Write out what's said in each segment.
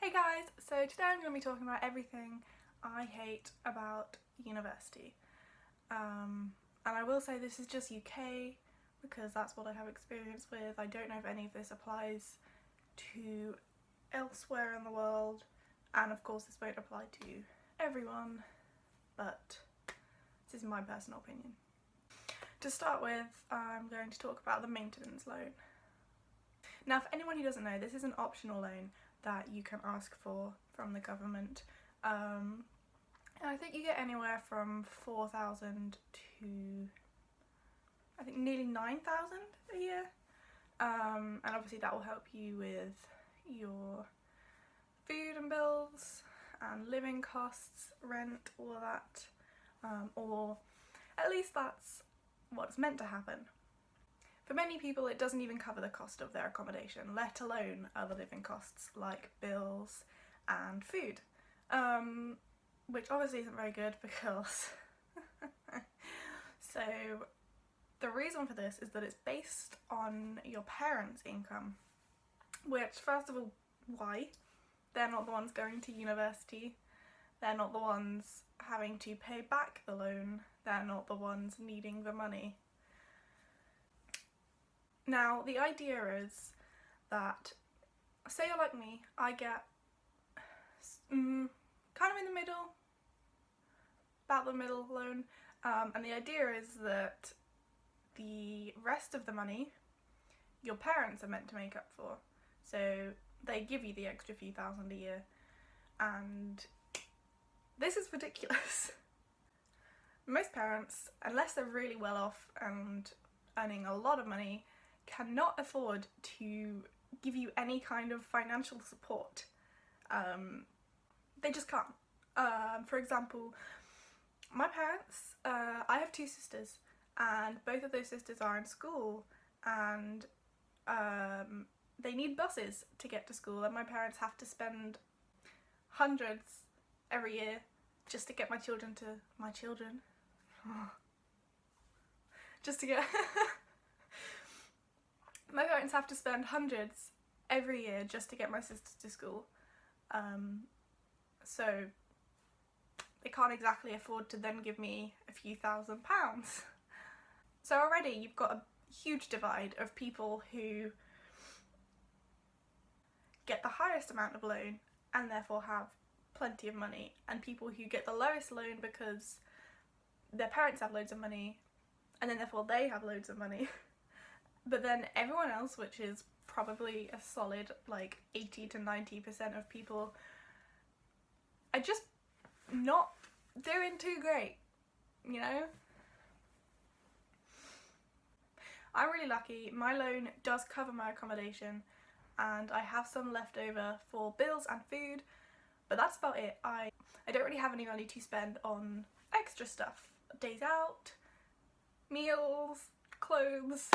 Hey guys, so today I'm going to be talking about everything I hate about university. And I will say this is just UK because that's what I have experience with. I don't know if any of this applies to elsewhere in the world, and of course this won't apply to everyone, but this is my personal opinion. To start with, I'm going to talk about the maintenance loan. Now, for anyone who doesn't know, this is an optional loan that you can ask for from the government, and I think you get anywhere from 4,000 to I think nearly 9,000 a year, and obviously that will help you with your food and bills and living costs, rent, all of that, or at least that's what's meant to happen. For many people it doesn't even cover the cost of their accommodation, let alone other living costs like bills and food, which obviously isn't very good because so the reason for this is that it's based on your parents' income, which, first of all, why? They're not the ones going to university, they're not the ones having to pay back the loan, they're not the ones needing the money. Now, the idea is that, say you're like me, I get kind of in the middle, about the middle loan, and the idea is that the rest of the money your parents are meant to make up for. So they give you the extra few thousand a year, and this is ridiculous. Most parents, unless they're really well off and earning a lot of money, cannot afford to give you any kind of financial support. They just can't. For example, my parents, I have two sisters, and both of those sisters are in school, and they need buses to get to school, and my parents have to spend hundreds every year just to get my children just to get my parents have to spend hundreds every year just to get my sisters to school, so they can't exactly afford to then give me a few £1,000s. So already you've got a huge divide of people who get the highest amount of loan and therefore have plenty of money, and people who get the lowest loan because their parents have loads of money and then therefore they have loads of money. But then everyone else, which is probably a solid like 80 to 90% of people, are just not doing too great, you know? I'm really lucky. My loan does cover my accommodation and I have some left over for bills and food, but that's about it. I don't really have any money to spend on extra stuff. Days out, meals, clothes.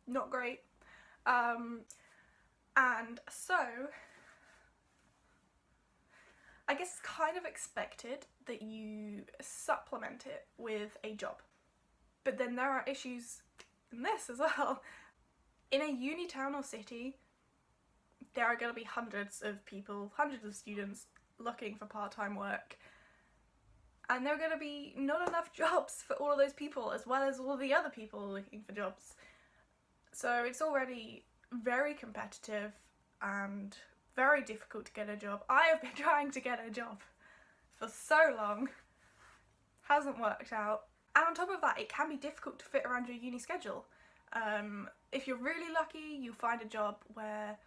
Not great. And so I guess it's kind of expected that you supplement it with a job. But then there are issues in this as well. In a uni town or city, there are going to be hundreds of people, hundreds of students looking for part-time work, and there are going to be not enough jobs for all of those people, as well as all the other people looking for jobs. So it's already very competitive and very difficult to get a job. I have been trying to get a job for so long, hasn't worked out. And on top of that, it can be difficult to fit around your uni schedule. If you're really lucky, you find a job where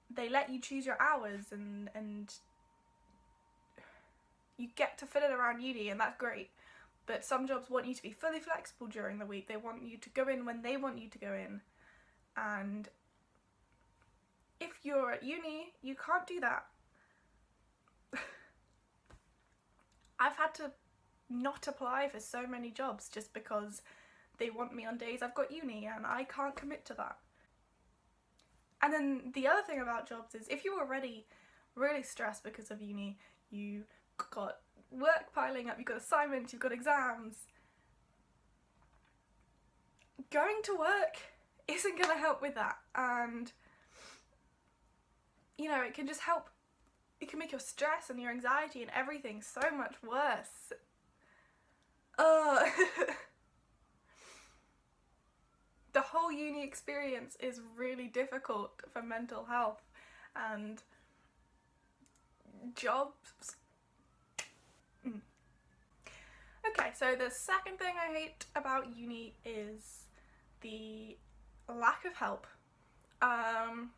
they let you choose your hours and you get to fit it around uni, and that's great. But some jobs want you to be fully flexible during the week. They want you to go in when they want you to go in. And if you're at uni, you can't do that. I've had to not apply for so many jobs just because they want me on days I've got uni and I can't commit to that. And then the other thing about jobs is, if you're already really stressed because of uni, you got work piling up, you've got assignments, you've got exams, going to work isn't going to help with that. And you know, it can just help, it can make your stress and your anxiety and everything so much worse. The whole uni experience is really difficult for mental health, and jobs. Okay, so the second thing I hate about uni is the lack of help. So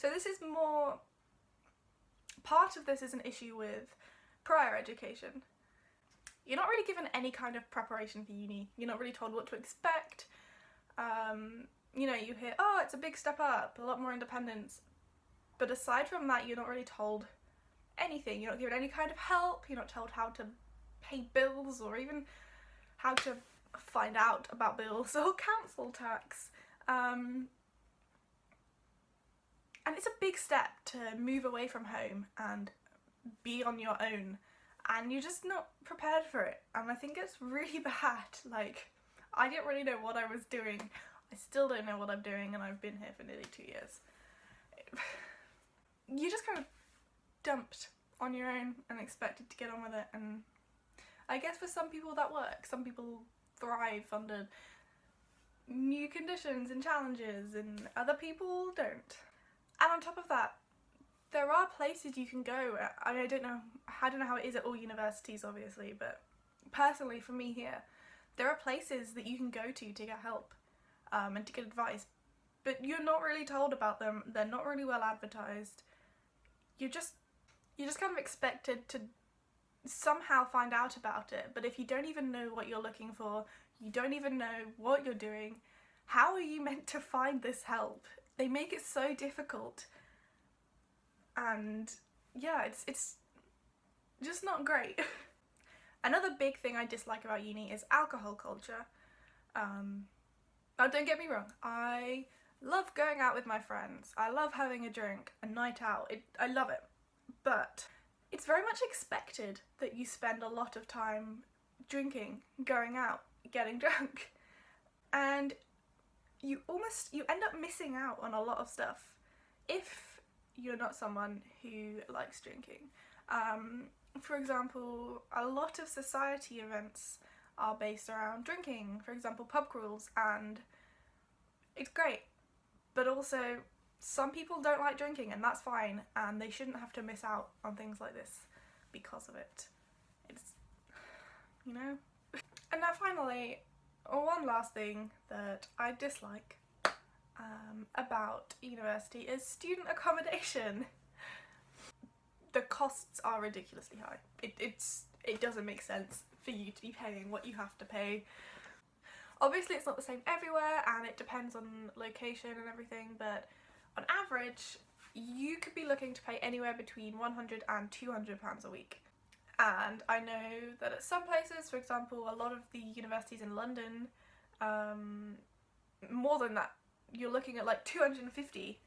this is more, part of this is an issue with prior education. You're not really given any kind of preparation for uni. You're not really told what to expect. You know, you hear, oh, it's a big step up, a lot more independence. But aside from that, you're not really told anything. You're not given any kind of help. You're not told how to pay bills, or even how to find out about bills or council tax. And it's a big step to move away from home and be on your own, and you're just not prepared for it. And I think it's really bad. Like, I didn't really know what I was doing. I still don't know what I'm doing, and I've been here for nearly 2 years. You're just kind of dumped on your own and expected to get on with it, and I guess for some people that works. Some people thrive under new conditions and challenges, and other people don't. And on top of that, there are places you can go. I mean, I don't know how it is at all universities, obviously, but personally for me here, there are places that you can go to get help and to get advice, but you're not really told about them. They're not really well advertised. You're just kind of expected to somehow find out about it, but if you don't even know what you're looking for, you don't even know what you're doing, how are you meant to find this help? They make it so difficult, and yeah, it's just not great. Another big thing I dislike about uni is alcohol culture. Now don't get me wrong, I love going out with my friends, I love having a drink, a night out, I love it, but it's very much expected that you spend a lot of time drinking, going out, getting drunk, and you end up missing out on a lot of stuff if you're not someone who likes drinking. For example, a lot of society events are based around drinking, for example pub crawls, and it's great, but also some people don't like drinking, and that's fine, and they shouldn't have to miss out on things like this because of it. It's, you know? And now finally, one last thing that I dislike about university is student accommodation. The costs are ridiculously high. It doesn't make sense for you to be paying what you have to pay. Obviously it's not the same everywhere, and it depends on location and everything, but on average you could be looking to pay anywhere between £100 and £200 a week. And I know that at some places, for example a lot of the universities in London, more than that, you're looking at like £250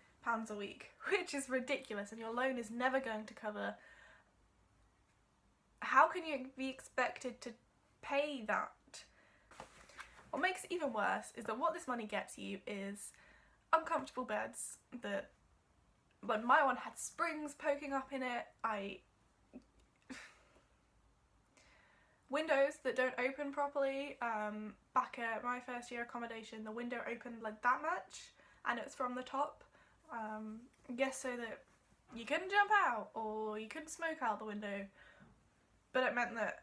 a week, which is ridiculous, and your loan is never going to cover. How can you be expected to pay that? What makes it even worse is that what this money gets you is uncomfortable beds that, like my one had springs poking up in it, windows that don't open properly. Back at my first year accommodation, the window opened like that much, and it's from the top. I guess so that you couldn't jump out or you couldn't smoke out the window, but it meant that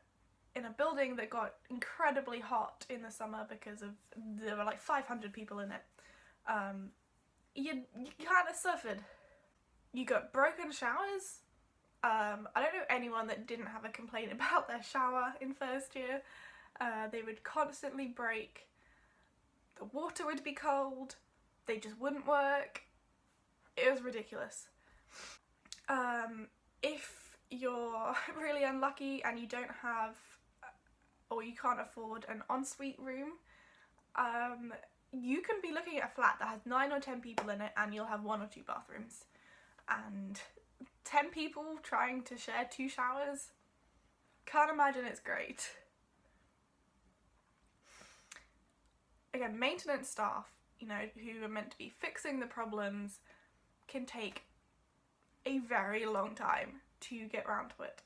in a building that got incredibly hot in the summer because there were like 500 people in it, you kind of suffered. You got broken showers. I don't know anyone that didn't have a complaint about their shower in first year. They would constantly break. The water would be cold. They just wouldn't work. It was ridiculous. If you're really unlucky and you don't have, or you can't afford an ensuite room, you can be looking at a flat that has 9 or 10 people in it, and you'll have 1 or 2 bathrooms. And 10 people trying to share 2 showers? Can't imagine it's great. Again, maintenance staff, you know, who are meant to be fixing the problems, can take a very long time to get round to it.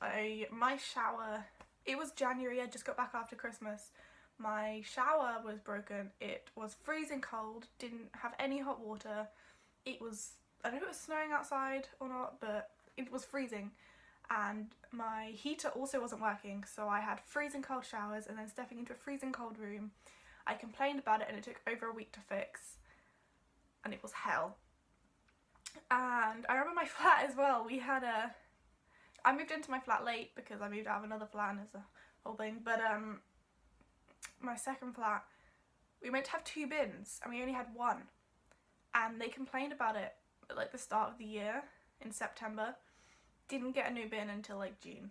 My shower, it was January, I just got back after Christmas. My shower was broken, it was freezing cold, didn't have any hot water. It was, I don't know if it was snowing outside or not, but it was freezing. And my heater also wasn't working, so I had freezing cold showers and then stepping into a freezing cold room. I complained about it and it took over a week to fix, and it was hell. And I remember my flat as well, I moved into my flat late because I moved out of another flat and it's a whole thing, but my second flat, we meant to have 2 bins and we only had 1, and they complained about it at like the start of the year in September. Didn't get a new bin until like June.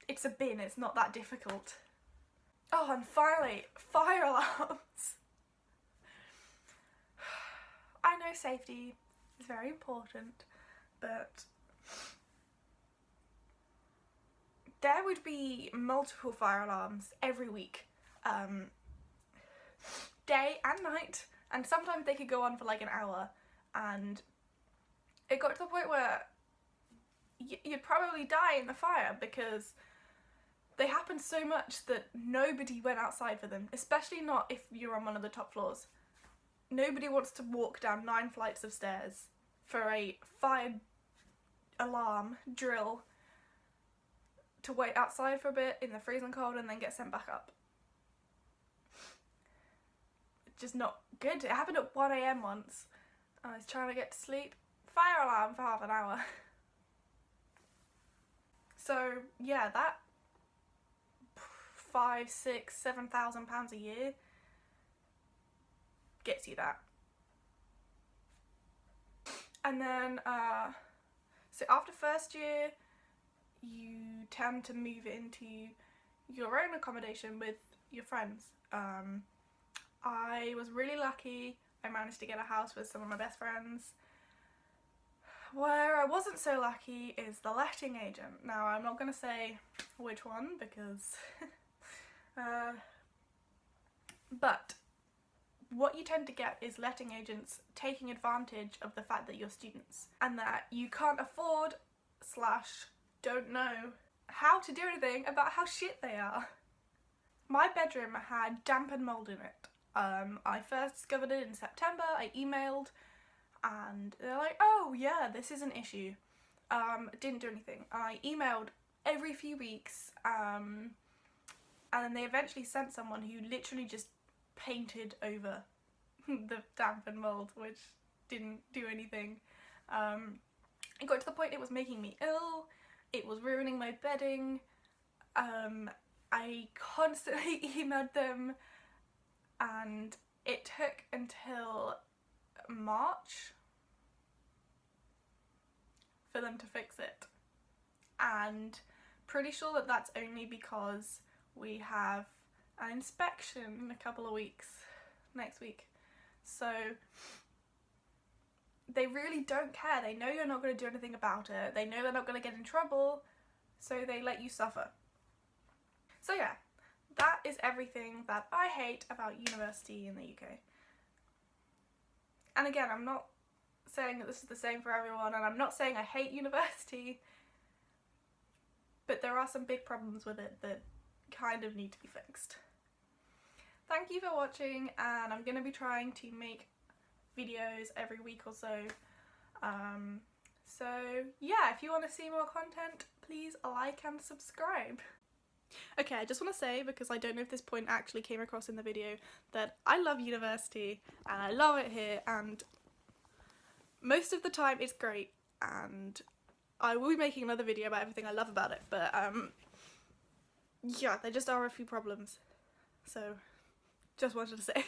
It's a bin, it's not that difficult. Oh, and finally, fire alarms. I know safety is very important, but there would be multiple fire alarms every week, day and night, and sometimes they could go on for like an hour, and it got to the point where you'd probably die in the fire because they happened so much that nobody went outside for them, especially not if you're on one of the top floors. Nobody wants to walk down 9 flights of stairs for a fire alarm drill to wait outside for a bit in the freezing cold and then get sent back up. It's just not good. It happened at 1 AM once. I was trying to get to sleep. Fire alarm for half an hour. So yeah, that £5,000, £6,000, £7,000 a year gets you that. And then so after first year you tend to move into your own accommodation with your friends. I was really lucky. I managed to get a house with some of my best friends. Where I wasn't so lucky is the letting agent. Now I'm not going to say which one because but what you tend to get is letting agents taking advantage of the fact that you're students and that you can't afford / don't know how to do anything about how shit they are. My bedroom had damp and mould in it. I first discovered it in September. I emailed and they're like, oh yeah, this is an issue. Didn't do anything. I emailed every few weeks and then they eventually sent someone who literally just painted over the damp and mould, which didn't do anything. It got to the point it was making me ill, it was ruining my bedding. I constantly emailed them and it took until March for them to fix it, and pretty sure that that's only because we have an inspection in a couple of weeks next week. So they really don't care. They know you're not going to do anything about it. They know they're not going to get in trouble, so they let you suffer. So yeah, that is everything that I hate about university in the UK. And again, I'm not saying that this is the same for everyone, and I'm not saying I hate university, but there are some big problems with it that kind of need to be fixed. Thank you for watching, and I'm going to be trying to make videos every week or so. So yeah, if you want to see more content, please like and subscribe. Okay, I just want to say, because I don't know if this point actually came across in the video, that I love university and I love it here, and most of the time it's great, and I will be making another video about everything I love about it, but yeah, there just are a few problems, so just wanted to say.